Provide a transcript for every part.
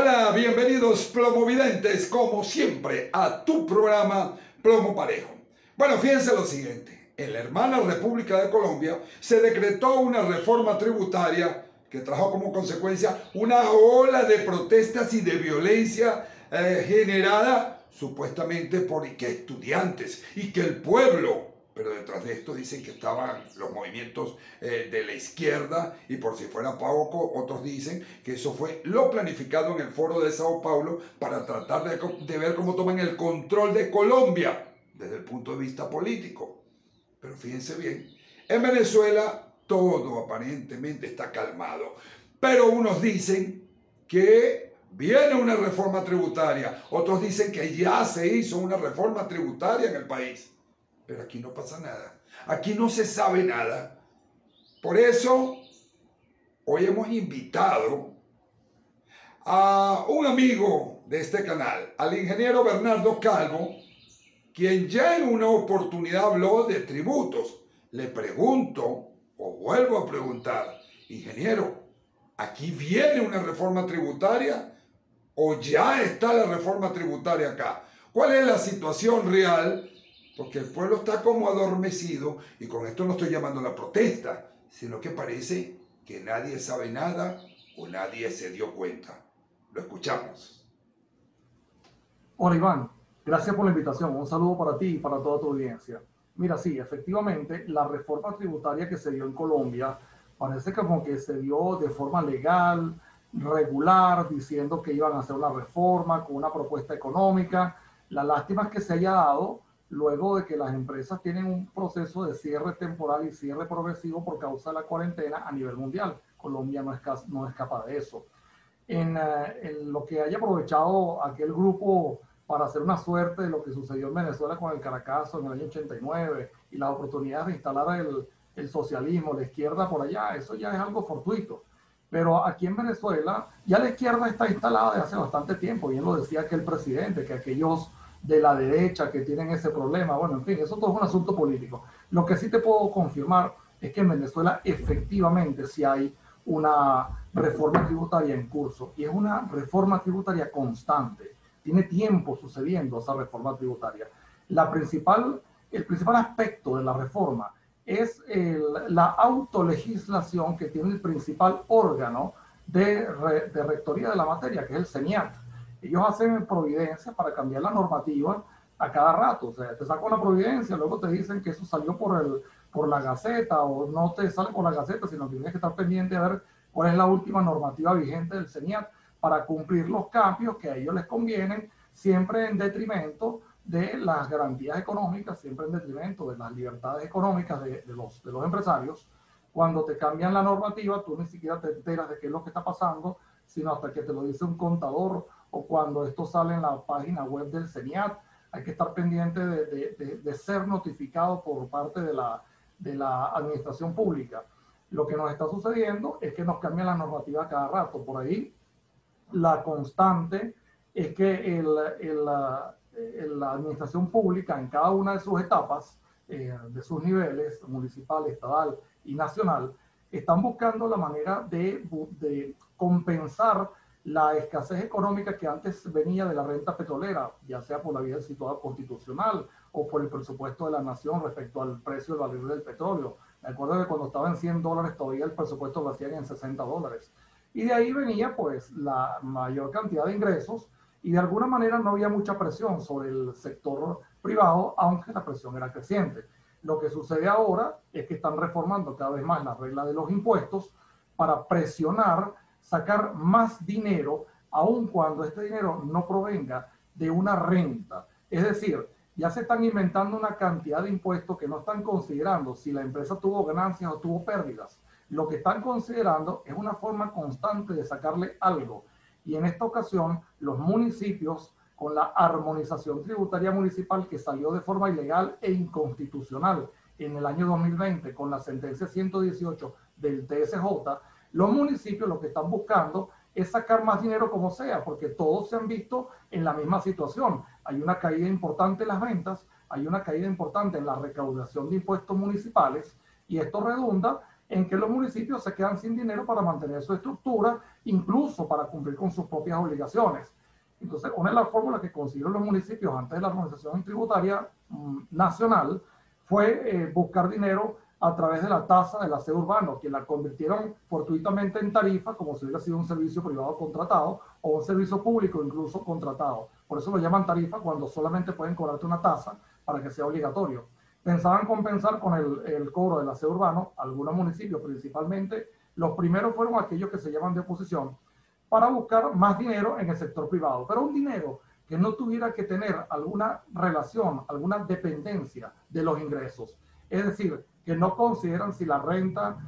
Hola, bienvenidos plomovidentes, como siempre, a tu programa Plomo Parejo. Bueno, fíjense lo siguiente. En la hermana República de Colombia se decretó una reforma tributaria que trajo como consecuencia una ola de protestas y de violencia generada supuestamente por estudiantes y que el pueblo. Pero detrás de esto dicen que estaban los movimientos de la izquierda y por si fuera poco, otros dicen que eso fue lo planificado en el foro de Sao Paulo para tratar de ver cómo toman el control de Colombia desde el punto de vista político. Pero fíjense bien, en Venezuela todo aparentemente está calmado, pero unos dicen que viene una reforma tributaria, otros dicen que ya se hizo una reforma tributaria en el país. Pero aquí no pasa nada. Aquí no se sabe nada. Por eso, hoy hemos invitado a un amigo de este canal, al ingeniero Bernardo Calvo, quien ya en una oportunidad habló de tributos. Le pregunto, o vuelvo a preguntar, ingeniero, ¿aquí viene una reforma tributaria o ya está la reforma tributaria acá? ¿Cuál es la situación real? Porque el pueblo está como adormecido, y con esto no estoy llamando a la protesta, sino que parece que nadie sabe nada o nadie se dio cuenta. Lo escuchamos. Hola Iván, gracias por la invitación. Un saludo para ti y para toda tu audiencia. Mira, sí, efectivamente, la reforma tributaria que se dio en Colombia parece como que se dio de forma legal, regular, diciendo que iban a hacer una reforma con una propuesta económica. La lástima es que se haya dado luego de que las empresas tienen un proceso de cierre temporal y cierre progresivo por causa de la cuarentena a nivel mundial. Colombia no escapa de eso. En lo que haya aprovechado aquel grupo para hacer una suerte de lo que sucedió en Venezuela con el Caracazo en el año 89 y las oportunidades de instalar el socialismo, la izquierda por allá, eso ya es algo fortuito. Pero aquí en Venezuela ya la izquierda está instalada desde hace bastante tiempo, bien lo decía aquel presidente, que aquellos de la derecha que tienen ese problema, bueno, en fin, eso todo es un asunto político. Lo que sí te puedo confirmar es que en Venezuela efectivamente sí hay una reforma tributaria en curso y es una reforma tributaria constante. Tiene tiempo sucediendo esa reforma tributaria. El principal aspecto de la reforma es la autolegislación que tiene el principal órgano de rectoría de la materia, que es el CENIAT. Ellos hacen providencias para cambiar la normativa a cada rato. O sea, te sacan una providencia, luego te dicen que eso salió por la Gaceta, o no te sale por la Gaceta, sino que tienes que estar pendiente de ver cuál es la última normativa vigente del CENIAT para cumplir los cambios que a ellos les convienen, siempre en detrimento de las garantías económicas, siempre en detrimento de las libertades económicas de los empresarios. Cuando te cambian la normativa, tú ni siquiera te enteras de qué es lo que está pasando, sino hasta que te lo dice un contador o cuando esto sale en la página web del CENIAT. Hay que estar pendiente de ser notificado por parte de la administración pública. Lo que nos está sucediendo es que nos cambian la normativa cada rato. Por ahí, la constante es que la administración pública en cada una de sus etapas, de sus niveles, municipal, estatal y nacional, están buscando la manera de compensar la escasez económica que antes venía de la renta petrolera, ya sea por la vía del situado constitucional o por el presupuesto de la nación respecto al precio del barril del petróleo. Me acuerdo que cuando estaba en $100 todavía el presupuesto lo hacían en $60. Y de ahí venía pues la mayor cantidad de ingresos y de alguna manera no había mucha presión sobre el sector privado, aunque la presión era creciente. Lo que sucede ahora es que están reformando cada vez más la regla de los impuestos para presionar, sacar más dinero, aun cuando este dinero no provenga de una renta. Es decir, ya se están inventando una cantidad de impuestos que no están considerando si la empresa tuvo ganancias o tuvo pérdidas. Lo que están considerando es una forma constante de sacarle algo. Y en esta ocasión, los municipios, con la armonización tributaria municipal que salió de forma ilegal e inconstitucional en el año 2020 con la sentencia 118 del TSJ, los municipios lo que están buscando es sacar más dinero como sea, porque todos se han visto en la misma situación. Hay una caída importante en las ventas, hay una caída importante en la recaudación de impuestos municipales, y esto redunda en que los municipios se quedan sin dinero para mantener su estructura, incluso para cumplir con sus propias obligaciones. Entonces, una de las fórmulas que consiguieron los municipios antes de la armonización tributaria nacional fue buscar dinero a través de la tasa del aseo urbano, que la convirtieron fortuitamente en tarifa, como si hubiera sido un servicio privado contratado o un servicio público incluso contratado. Por eso lo llaman tarifa cuando solamente pueden cobrarte una tasa para que sea obligatorio. Pensaban compensar con el cobro del aseo urbano, algunos municipios principalmente, los primeros fueron aquellos que se llaman de oposición, para buscar más dinero en el sector privado, pero un dinero que no tuviera que tener alguna relación, alguna dependencia de los ingresos. Es decir, que no consideran si la renta,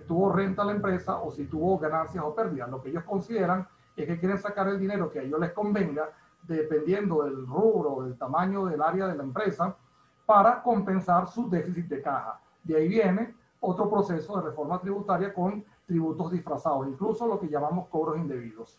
tuvo renta la empresa o si tuvo ganancias o pérdidas. Lo que ellos consideran es que quieren sacar el dinero que a ellos les convenga, dependiendo del rubro, del tamaño del área de la empresa, para compensar su déficit de caja. De ahí viene otro proceso de reforma tributaria con tributos disfrazados, incluso lo que llamamos cobros indebidos.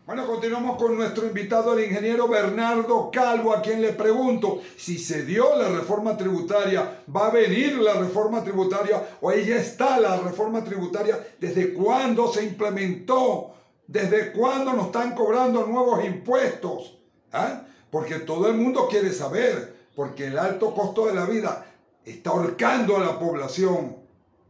Bueno, continuamos con nuestro invitado, el ingeniero Bernardo Calvo, a quien le pregunto si se dio la reforma tributaria, va a venir la reforma tributaria o ahí ya está la reforma tributaria, ¿desde cuándo se implementó? ¿Desde cuándo nos están cobrando nuevos impuestos? ¿Ah? Porque todo el mundo quiere saber, porque el alto costo de la vida está ahorcando a la población.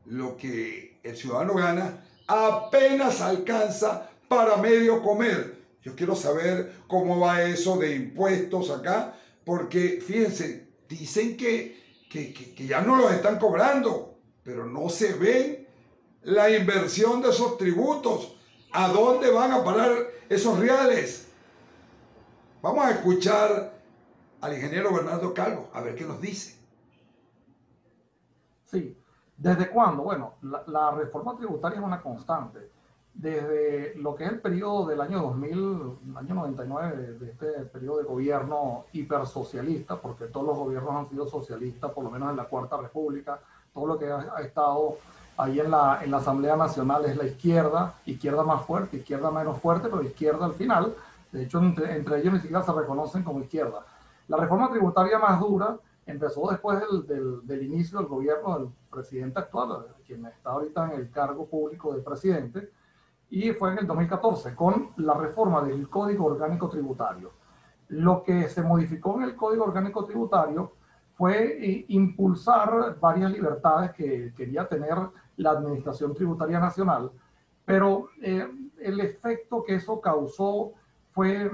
Lo que el ciudadano gana apenas alcanza para medio comer. Yo quiero saber cómo va eso de impuestos acá, porque fíjense, dicen que ya no los están cobrando, pero no se ve la inversión de esos tributos. ¿A dónde van a parar esos reales? Vamos a escuchar al ingeniero Bernardo Calvo, a ver qué nos dice. Sí, ¿desde cuándo? Bueno, la reforma tributaria es una constante. Desde lo que es el periodo del año 2000, año 99, de este periodo de gobierno hipersocialista, porque todos los gobiernos han sido socialistas, por lo menos en la Cuarta República, todo lo que ha estado ahí en la Asamblea Nacional es la izquierda, izquierda más fuerte, izquierda menos fuerte, pero izquierda al final. De hecho, entre ellos ni siquiera se reconocen como izquierda. La reforma tributaria más dura empezó después del inicio del gobierno del presidente actual, quien está ahorita en el cargo público de presidente, y fue en el 2014 con la reforma del Código Orgánico Tributario. Lo que se modificó en el Código Orgánico Tributario fue impulsar varias libertades que quería tener la Administración Tributaria Nacional, pero el efecto que eso causó fue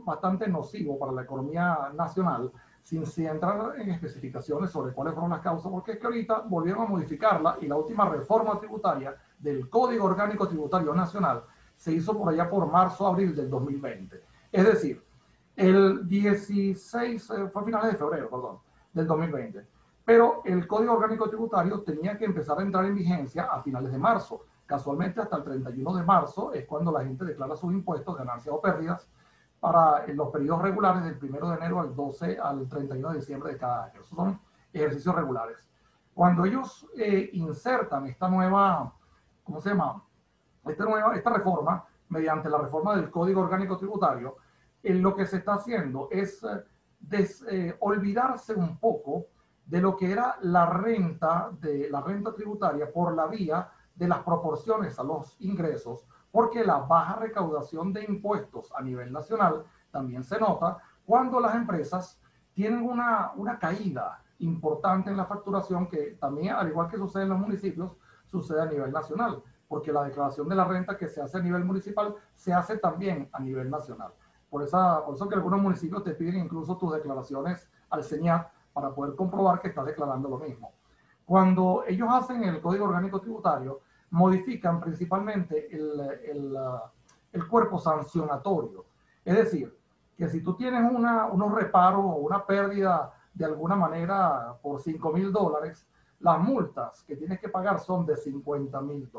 bastante nocivo para la economía nacional, sin entrar en especificaciones sobre cuáles fueron las causas, porque es que ahorita volvieron a modificarla y la última reforma tributaria del Código Orgánico Tributario Nacional se hizo por allá por marzo-abril del 2020. Es decir, el 16, fue a finales de febrero, perdón, del 2020. Pero el Código Orgánico Tributario tenía que empezar a entrar en vigencia a finales de marzo. Casualmente hasta el 31 de marzo es cuando la gente declara sus impuestos, ganancias o pérdidas, para los periodos regulares del 1 de enero al 12 al 31 de diciembre de cada año. Esos son ejercicios regulares. Cuando ellos insertan esta nueva, ¿cómo se llama? Esta reforma, mediante la reforma del Código Orgánico Tributario, lo que se está haciendo es olvidarse un poco de lo que era la renta tributaria por la vía de las proporciones a los ingresos, porque la baja recaudación de impuestos a nivel nacional también se nota cuando las empresas tienen una caída importante en la facturación, que también, al igual que sucede en los municipios, sucede a nivel nacional, porque la declaración de la renta que se hace a nivel municipal se hace también a nivel nacional. Por eso que algunos municipios te piden incluso tus declaraciones al CENIAT para poder comprobar que estás declarando lo mismo. Cuando ellos hacen el Código Orgánico Tributario, modifican principalmente el cuerpo sancionatorio. Es decir, que si tú tienes unos reparos o una pérdida de alguna manera por $5,000, las multas que tienes que pagar son de $50,000.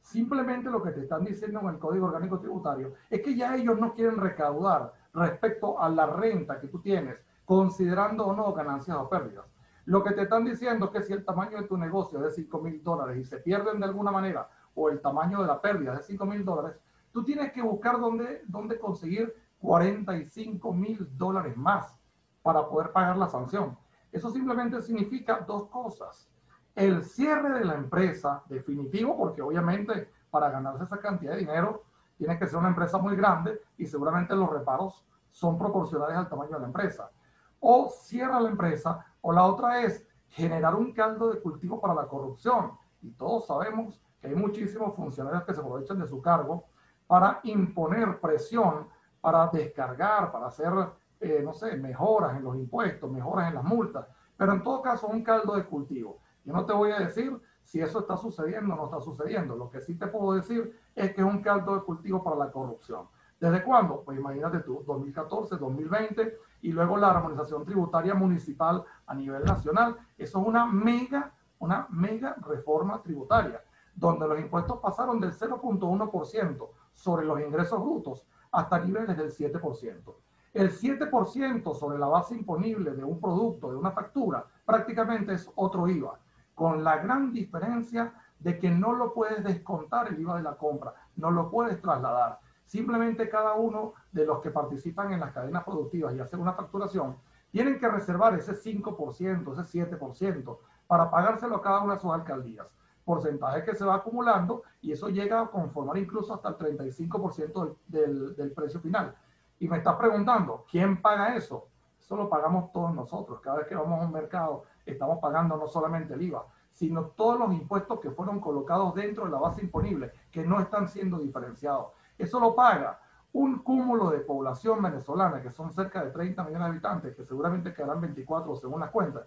Simplemente lo que te están diciendo en el Código Orgánico Tributario es que ya ellos no quieren recaudar respecto a la renta que tú tienes, considerando o no ganancias o pérdidas. Lo que te están diciendo es que si el tamaño de tu negocio es de $5,000 y se pierden de alguna manera, o el tamaño de la pérdida es de $5,000, tú tienes que buscar dónde conseguir $45,000 más para poder pagar la sanción. Eso simplemente significa dos cosas. El cierre de la empresa definitivo, porque obviamente para ganarse esa cantidad de dinero tiene que ser una empresa muy grande y seguramente los reparos son proporcionales al tamaño de la empresa. O cierra la empresa, o la otra es generar un caldo de cultivo para la corrupción. Y todos sabemos que hay muchísimos funcionarios que se aprovechan de su cargo para imponer presión, para descargar, para hacer, no sé, mejoras en los impuestos, mejoras en las multas. Pero en todo caso, un caldo de cultivo. Yo no te voy a decir si eso está sucediendo o no está sucediendo. Lo que sí te puedo decir es que es un caldo de cultivo para la corrupción. ¿Desde cuándo? Pues imagínate tú, 2014, 2020 y luego la armonización tributaria municipal a nivel nacional. Eso es una mega reforma tributaria, donde los impuestos pasaron del 0.1% sobre los ingresos brutos hasta niveles del 7%. El 7% sobre la base imponible de un producto, de una factura, prácticamente es otro IVA, con la gran diferencia de que no lo puedes descontar el IVA de la compra, no lo puedes trasladar. Simplemente cada uno de los que participan en las cadenas productivas y hacen una facturación tienen que reservar ese 5%, ese 7% para pagárselo a cada una de sus alcaldías. Porcentaje que se va acumulando y eso llega a conformar incluso hasta el 35% del precio final. Y me estás preguntando, ¿quién paga eso? Eso lo pagamos todos nosotros. Cada vez que vamos a un mercado estamos pagando no solamente el IVA, sino todos los impuestos que fueron colocados dentro de la base imponible, que no están siendo diferenciados. Eso lo paga un cúmulo de población venezolana, que son cerca de 30 millones de habitantes, que seguramente quedarán 24 según las cuentas,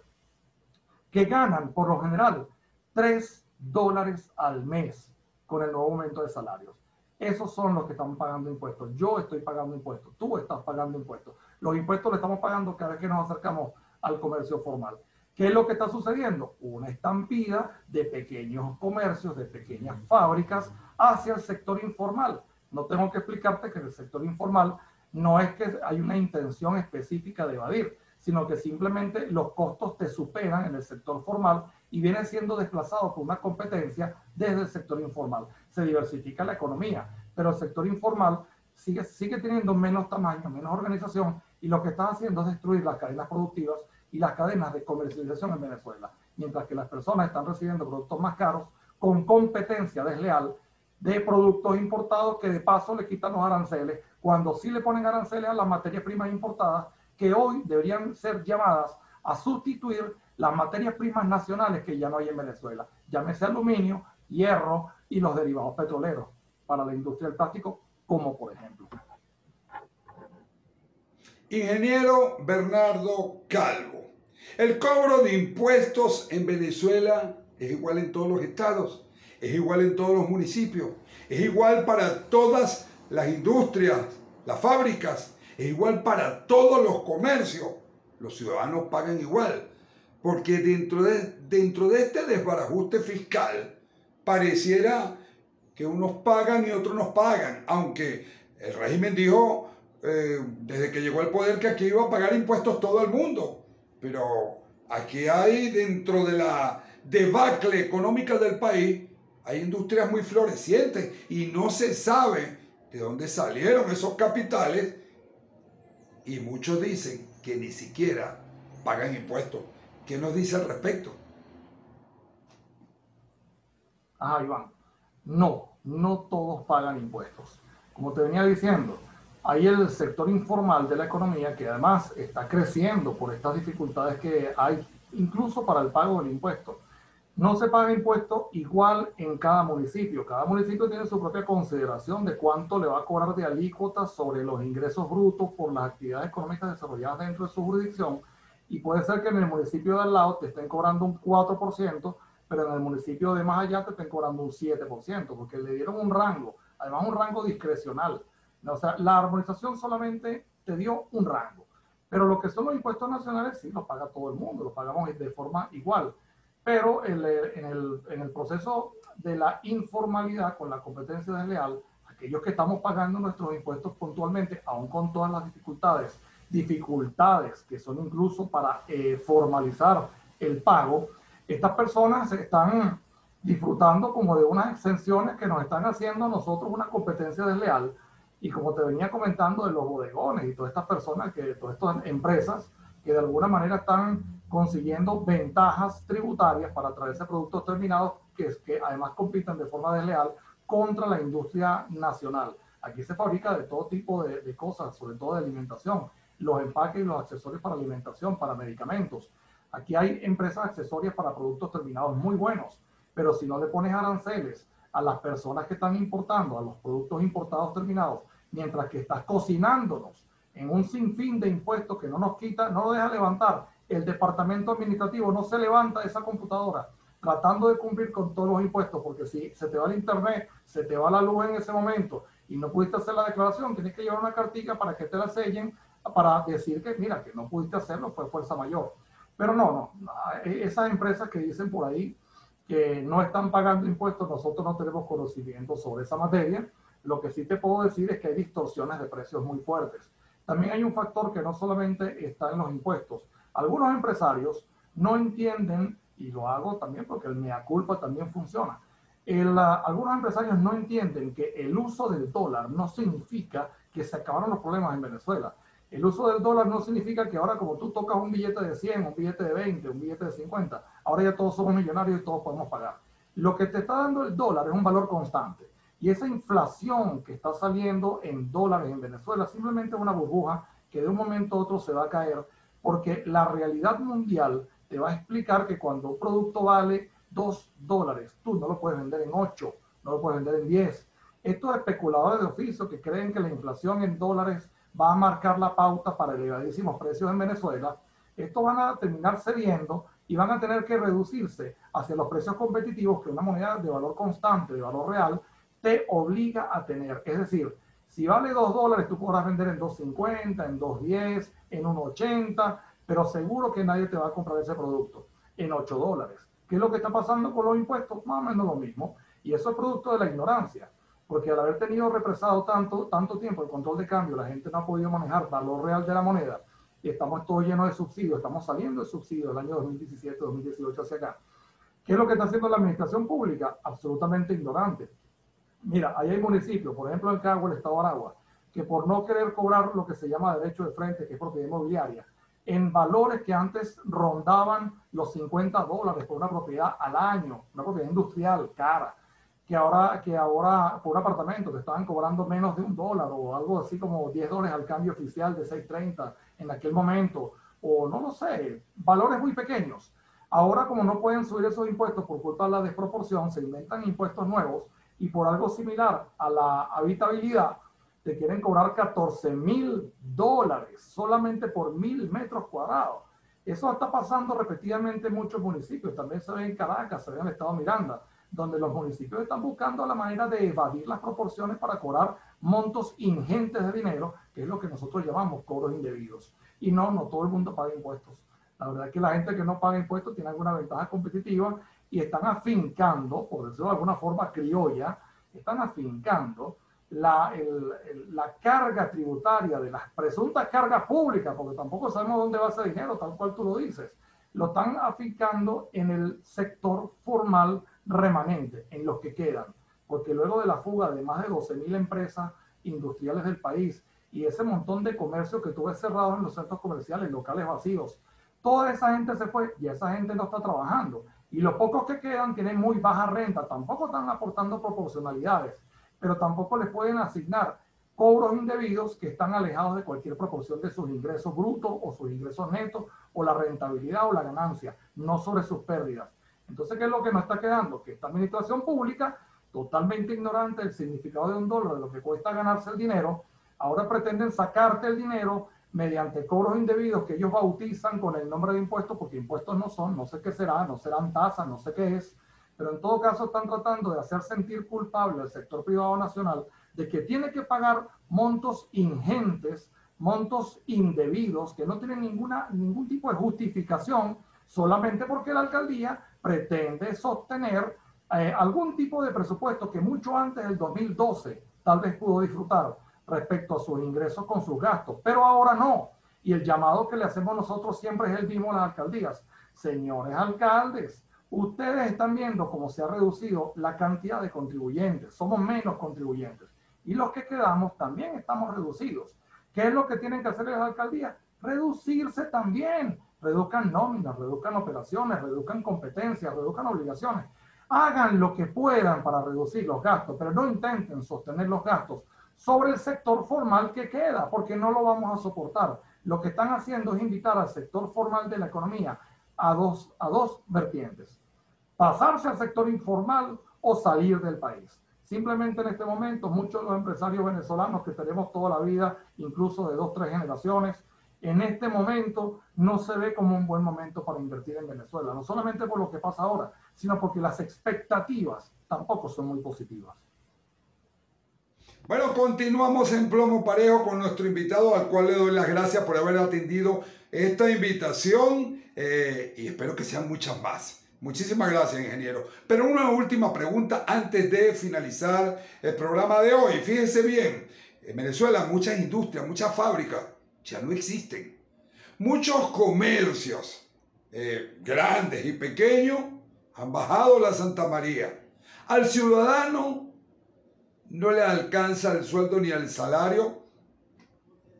que ganan por lo general $3 al mes con el nuevo aumento de salarios. Esos son los que están pagando impuestos. Yo estoy pagando impuestos, tú estás pagando impuestos. Los impuestos los estamos pagando cada vez que nos acercamos al comercio formal. ¿Qué es lo que está sucediendo? Una estampida de pequeños comercios, de pequeñas fábricas hacia el sector informal. No tengo que explicarte que en el sector informal no es que hay una intención específica de evadir, sino que simplemente los costos te superan en el sector formal y vienen siendo desplazados por una competencia desde el sector informal. Se diversifica la economía, pero el sector informal sigue teniendo menos tamaño, menos organización, y lo que está haciendo es destruir las cadenas productivas y las cadenas de comercialización en Venezuela, mientras que las personas están recibiendo productos más caros con competencia desleal de productos importados que de paso le quitan los aranceles, cuando sí le ponen aranceles a las materias primas importadas que hoy deberían ser llamadas a sustituir las materias primas nacionales que ya no hay en Venezuela, llámese aluminio, hierro y los derivados petroleros para la industria del plástico, como por ejemplo. Ingeniero Bernardo Calvo, el cobro de impuestos en Venezuela es igual en todos los estados, es igual en todos los municipios, es igual para todas las industrias, las fábricas, es igual para todos los comercios. Los ciudadanos pagan igual, porque dentro de este desbarajuste fiscal pareciera que unos pagan y otros no pagan, aunque el régimen dijo desde que llegó al poder que aquí iba a pagar impuestos todo el mundo, pero aquí hay, dentro de la debacle económica del país, hay industrias muy florecientes y no se sabe de dónde salieron esos capitales, y muchos dicen que ni siquiera pagan impuestos. ¿Qué nos dice al respecto? Ajá, Iván. No todos pagan impuestos. Como te venía diciendo, hay el sector informal de la economía que además está creciendo por estas dificultades que hay, incluso para el pago del impuesto. No se paga impuesto igual en cada municipio. Cada municipio tiene su propia consideración de cuánto le va a cobrar de alícuota sobre los ingresos brutos por las actividades económicas desarrolladas dentro de su jurisdicción. Y puede ser que en el municipio de al lado te estén cobrando un 4%, pero en el municipio de más allá te estén cobrando un 7%, porque le dieron un rango, además un rango discrecional. O sea, la armonización solamente te dio un rango, pero lo que son los impuestos nacionales sí los paga todo el mundo, los pagamos de forma igual. Pero en el proceso de la informalidad con la competencia desleal, aquellos que estamos pagando nuestros impuestos puntualmente, aún con todas las dificultades que son incluso para formalizar el pago, estas personas están disfrutando como de unas exenciones que nos están haciendo a nosotros una competencia desleal. Y como te venía comentando de los bodegones y todas estas personas, todas estas empresas que de alguna manera están consiguiendo ventajas tributarias para traerse productos terminados que además compiten de forma desleal contra la industria nacional. Aquí se fabrica de todo tipo de cosas, sobre todo de alimentación, los empaques y los accesorios para alimentación, para medicamentos. Aquí hay empresas accesorias para productos terminados muy buenos, pero si no le pones aranceles a las personas que están importando, a los productos importados terminados, mientras que estás cocinándonos en un sinfín de impuestos que no nos quita, no nos deja levantar, el departamento administrativo no se levanta de esa computadora tratando de cumplir con todos los impuestos, porque si se te va el internet, se te va la luz en ese momento y no pudiste hacer la declaración, tienes que llevar una cartilla para que te la sellen, para decir que mira, que no pudiste hacerlo, fue fuerza mayor. Pero no, esas empresas que dicen por ahí que no están pagando impuestos, nosotros no tenemos conocimiento sobre esa materia. Lo que sí te puedo decir es que hay distorsiones de precios muy fuertes. También hay un factor que no solamente está en los impuestos. Algunos empresarios no entienden, y lo hago también porque el mea culpa también funciona. Algunos empresarios no entienden que el uso del dólar no significa que se acabaron los problemas en Venezuela. El uso del dólar no significa que ahora como tú tocas un billete de 100, un billete de 20, un billete de 50, ahora ya todos somos millonarios y todos podemos pagar. Lo que te está dando el dólar es un valor constante. Y esa inflación que está saliendo en dólares en Venezuela simplemente es una burbuja que de un momento a otro se va a caer, porque la realidad mundial te va a explicar que cuando un producto vale $2, tú no lo puedes vender en 8, no lo puedes vender en 10. Estos especuladores de oficio que creen que la inflación en dólares va a marcar la pauta para elevadísimos precios en Venezuela, estos van a terminar cediendo y van a tener que reducirse hacia los precios competitivos que una moneda de valor constante, de valor real, te obliga a tener. Es decir, si vale $2, tú podrás vender en 2.50, en 2.10, en 1.80, pero seguro que nadie te va a comprar ese producto en $8. ¿Qué es lo que está pasando con los impuestos? Más o menos lo mismo. Y eso es producto de la ignorancia, porque al haber tenido represado tanto tiempo el control de cambio, la gente no ha podido manejar el valor real de la moneda y estamos todos llenos de subsidios, estamos saliendo de subsidios del año 2017, 2018 hacia acá. ¿Qué es lo que está haciendo la administración pública? Absolutamente ignorante. Mira, ahí hay municipios, por ejemplo el Cagua, el estado de Aragua, que por no querer cobrar lo que se llama derecho de frente, que es propiedad inmobiliaria, en valores que antes rondaban los $50 por una propiedad al año, una propiedad industrial cara, que ahora por un apartamento te estaban cobrando menos de $1 o algo así como $10 al cambio oficial de 6.30 en aquel momento, o no lo sé, valores muy pequeños. Ahora, como no pueden subir esos impuestos por culpa de la desproporción, se inventan impuestos nuevos y por algo similar a la habitabilidad, te quieren cobrar $14.000 solamente por 1.000 metros cuadrados. Eso está pasando repetidamente en muchos municipios. También se ve en Caracas, se ve en el estado Miranda, donde los municipios están buscando la manera de evadir las proporciones para cobrar montos ingentes de dinero, que es lo que nosotros llamamos cobros indebidos. Y no todo el mundo paga impuestos. La verdad es que la gente que no paga impuestos tiene alguna ventaja competitiva y están afincando, por decirlo de alguna forma criolla, están afincando la carga tributaria de las presuntas cargas públicas, porque tampoco sabemos dónde va ese dinero, tal cual tú lo dices, lo están afincando en el sector formal remanente, en los que quedan, porque luego de la fuga de más de 12.000 empresas industriales del país y ese montón de comercio que tú ves cerrados en los centros comerciales, locales vacíos, toda esa gente se fue y esa gente no está trabajando. Y los pocos que quedan tienen muy baja renta, tampoco están aportando proporcionalidades, pero tampoco les pueden asignar cobros indebidos que están alejados de cualquier proporción de sus ingresos brutos o sus ingresos netos o la rentabilidad o la ganancia, no sobre sus pérdidas. Entonces, ¿qué es lo que nos está quedando? Que esta administración pública, totalmente ignorante del significado de $1, de lo que cuesta ganarse el dinero, ahora pretenden sacarte el dinero mediante cobros indebidos que ellos bautizan con el nombre de impuestos, porque impuestos no son, no sé qué será, no serán tasas, no sé qué es, pero en todo caso están tratando de hacer sentir culpable al sector privado nacional de que tiene que pagar montos ingentes, montos indebidos, que no tienen ningún tipo de justificación, solamente porque la alcaldía pretende sostener algún tipo de presupuesto que mucho antes del 2012 tal vez pudo disfrutar respecto a sus ingresos con sus gastos, pero ahora no. Y el llamado que le hacemos nosotros siempre es el mismo a las alcaldías. Señores alcaldes, ustedes están viendo cómo se ha reducido la cantidad de contribuyentes, somos menos contribuyentes y los que quedamos también estamos reducidos. ¿Qué es lo que tienen que hacer las alcaldías? reducirse también. Reduzcan nóminas, reduzcan operaciones, reduzcan competencias, reduzcan obligaciones. Hagan lo que puedan para reducir los gastos, pero no intenten sostener los gastos sobre el sector formal que queda, porque no lo vamos a soportar. Lo que están haciendo es invitar al sector formal de la economía a dos vertientes: pasarse al sector informal o salir del país. Simplemente en este momento muchos de los empresarios venezolanos que tenemos toda la vida, incluso de 2 o 3 generaciones, en este momento no se ve como un buen momento para invertir en Venezuela, no solamente por lo que pasa ahora, sino porque las expectativas tampoco son muy positivas. Bueno, continuamos en Plomo Parejo con nuestro invitado, al cual le doy las gracias por haber atendido esta invitación y espero que sean muchas más. Muchísimas gracias, ingeniero. Pero una última pregunta antes de finalizar el programa de hoy. Fíjense bien, en Venezuela muchas industrias, muchas fábricas ya no existen. Muchos comercios grandes y pequeños han bajado la Santa María. Al ciudadano no le alcanza el sueldo ni el salario,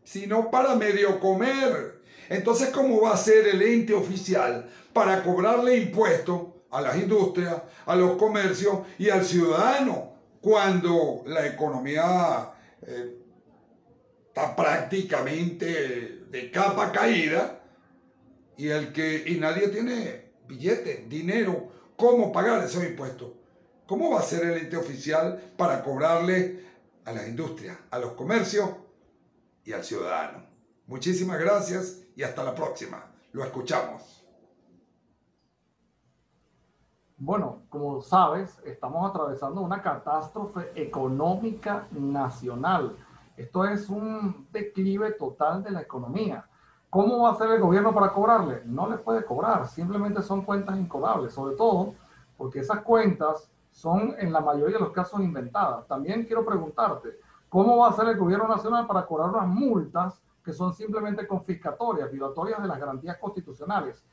sino para medio comer. Entonces, ¿cómo va a ser el ente oficial para cobrarle impuestos a las industrias, a los comercios y al ciudadano cuando la economía está prácticamente de capa caída y nadie tiene billetes, dinero, cómo pagar esos impuestos? ¿Cómo va a ser el ente oficial para cobrarle a las industrias, a los comercios y al ciudadano? Muchísimas gracias y hasta la próxima. Lo escuchamos. Bueno, como sabes, estamos atravesando una catástrofe económica nacional. Esto es un declive total de la economía. ¿Cómo va a hacer el gobierno para cobrarle? No le puede cobrar, simplemente son cuentas incobrables, sobre todo porque esas cuentas son en la mayoría de los casos inventadas. También quiero preguntarte, ¿cómo va a hacer el gobierno nacional para cobrar unas multas que son simplemente confiscatorias, violatorias de las garantías constitucionales?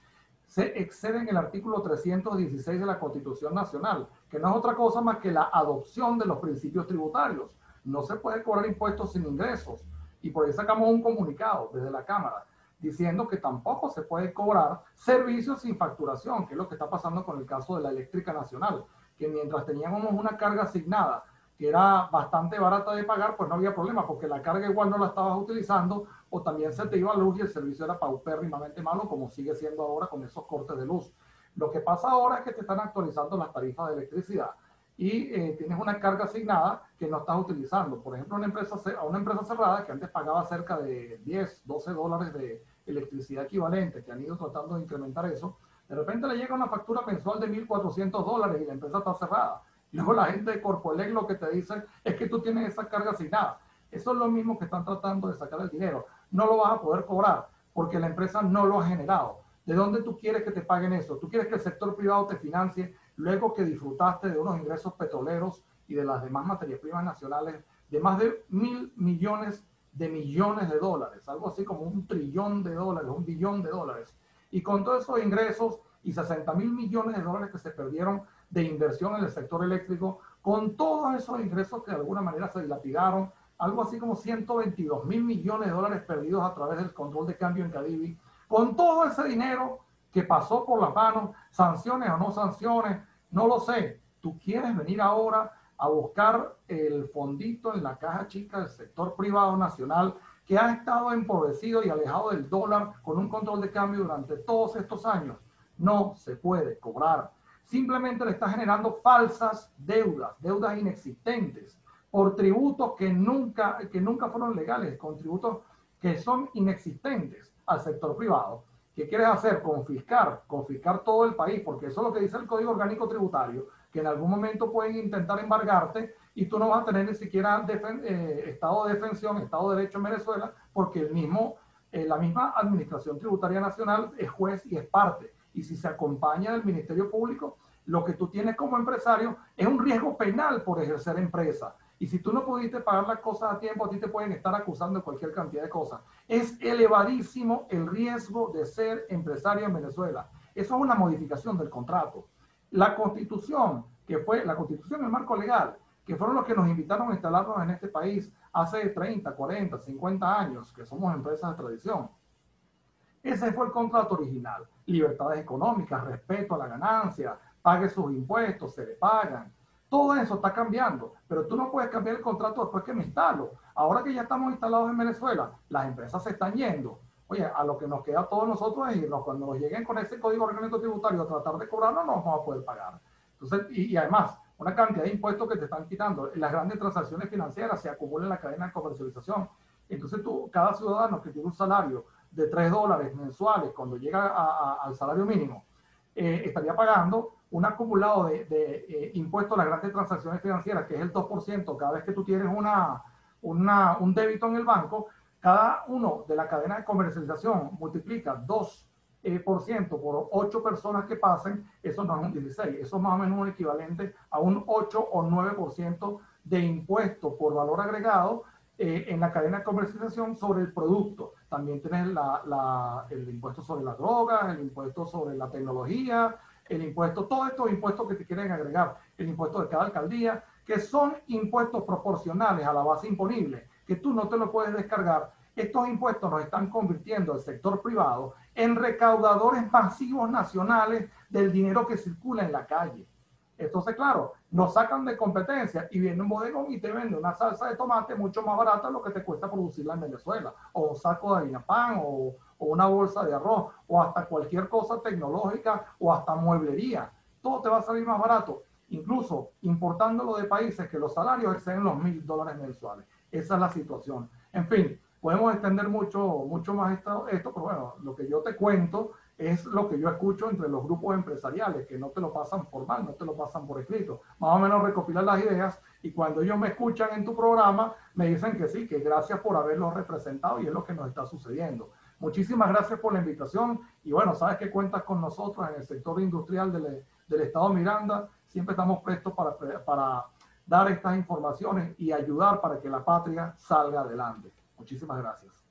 Se exceden el artículo 316 de la Constitución Nacional, que no es otra cosa más que la adopción de los principios tributarios. No se puede cobrar impuestos sin ingresos. Y por ahí sacamos un comunicado desde la Cámara diciendo que tampoco se puede cobrar servicios sin facturación, que es lo que está pasando con el caso de la Eléctrica Nacional, que mientras teníamos una carga asignada que era bastante barata de pagar, pues no había problema, porque la carga igual no la estabas utilizando, o también se te iba la luz y el servicio era paupérrimamente malo, como sigue siendo ahora con esos cortes de luz. Lo que pasa ahora es que te están actualizando las tarifas de electricidad y tienes una carga asignada que no estás utilizando. Por ejemplo, a una empresa cerrada que antes pagaba cerca de 10, 12 dólares de electricidad equivalente, que han ido tratando de incrementar eso, de repente le llega una factura mensual de 1.400 dólares y la empresa está cerrada. Luego la gente de Corpoelec lo que te dice es que tú tienes esa carga asignada. Eso es lo mismo que están tratando de sacar el dinero. No lo vas a poder cobrar porque la empresa no lo ha generado. ¿De dónde tú quieres que te paguen eso? ¿Tú quieres que el sector privado te financie luego que disfrutaste de unos ingresos petroleros y de las demás materias primas nacionales de más de 1.000 millones de dólares? Algo así como 1 trillón de dólares, 1 billón de dólares. Y con todos esos ingresos y 60.000 millones de dólares que se perdieron de inversión en el sector eléctrico, con todos esos ingresos que de alguna manera se dilapidaron, algo así como 122.000 millones de dólares perdidos a través del control de cambio en Cadivi, con todo ese dinero que pasó por las manos, sanciones o no sanciones, no lo sé. Tú quieres venir ahora a buscar el fondito en la caja chica del sector privado nacional que ha estado empobrecido y alejado del dólar con un control de cambio durante todos estos años. No se puede cobrar. Simplemente le está generando falsas deudas inexistentes, por tributos que nunca fueron legales, con tributos que son inexistentes al sector privado. ¿Qué quieres hacer? Confiscar todo el país, porque eso es lo que dice el Código Orgánico Tributario, que en algún momento pueden intentar embargarte y tú no vas a tener ni siquiera estado de defensión, estado de derecho en Venezuela, porque la misma Administración Tributaria Nacional es juez y es parte. Y si se acompaña del Ministerio Público, lo que tú tienes como empresario es un riesgo penal por ejercer empresa. Y si tú no pudiste pagar las cosas a tiempo, a ti te pueden estar acusando de cualquier cantidad de cosas. Es elevadísimo el riesgo de ser empresario en Venezuela. Eso es una modificación del contrato. La Constitución, el marco legal, que fueron los que nos invitaron a instalarnos en este país hace 30, 40, 50 años, que somos empresas de tradición. Ese fue el contrato original. Libertades económicas, respeto a la ganancia, pague sus impuestos, se le pagan. Todo eso está cambiando, pero tú no puedes cambiar el contrato después que me instalo. Ahora que ya estamos instalados en Venezuela, las empresas se están yendo. Oye, a lo que nos queda a todos nosotros es irnos. Cuando nos lleguen con ese código orgánico tributario a tratar de cobrarnos, no vamos a poder pagar. Entonces, y además, una cantidad de impuestos que te están quitando. Las grandes transacciones financieras se acumulan en la cadena de comercialización. Entonces, cada ciudadano que tiene un salario de $3 mensuales, cuando llega al salario mínimo, estaría pagando un acumulado de impuestos a las grandes transacciones financieras, que es el 2%, cada vez que tú tienes un débito en el banco. Cada uno de la cadena de comercialización multiplica 2% por 8 personas que pasen, eso no es un 16, eso es más o menos un equivalente a un 8 o 9% de impuesto por valor agregado en la cadena de comercialización sobre el producto. También tienes el impuesto sobre las drogas, el impuesto sobre la tecnología, el impuesto, todos estos impuestos que te quieren agregar, el impuesto de cada alcaldía, que son impuestos proporcionales a la base imponible, que tú no te lo puedes descargar. Estos impuestos nos están convirtiendo al sector privado en recaudadores masivos nacionales del dinero que circula en la calle. Entonces, claro, nos sacan de competencia y viene un bodegón y te vende una salsa de tomate mucho más barata de lo que te cuesta producirla en Venezuela, o un saco de harina pan, o una bolsa de arroz, o hasta cualquier cosa tecnológica, o hasta mueblería. Todo te va a salir más barato, incluso importándolo de países que los salarios exceden los $1.000 mensuales. Esa es la situación. En fin, podemos extender mucho más esto, pero bueno, lo que yo te cuento es lo que yo escucho entre los grupos empresariales, que no te lo pasan formal, no te lo pasan por escrito. Más o menos recopilan las ideas y cuando ellos me escuchan en tu programa, me dicen que sí, que gracias por haberlos representado y es lo que nos está sucediendo. Muchísimas gracias por la invitación y bueno, sabes que cuentas con nosotros en el sector industrial del Estado Miranda. Siempre estamos prestos para dar estas informaciones y ayudar para que la patria salga adelante. Muchísimas gracias.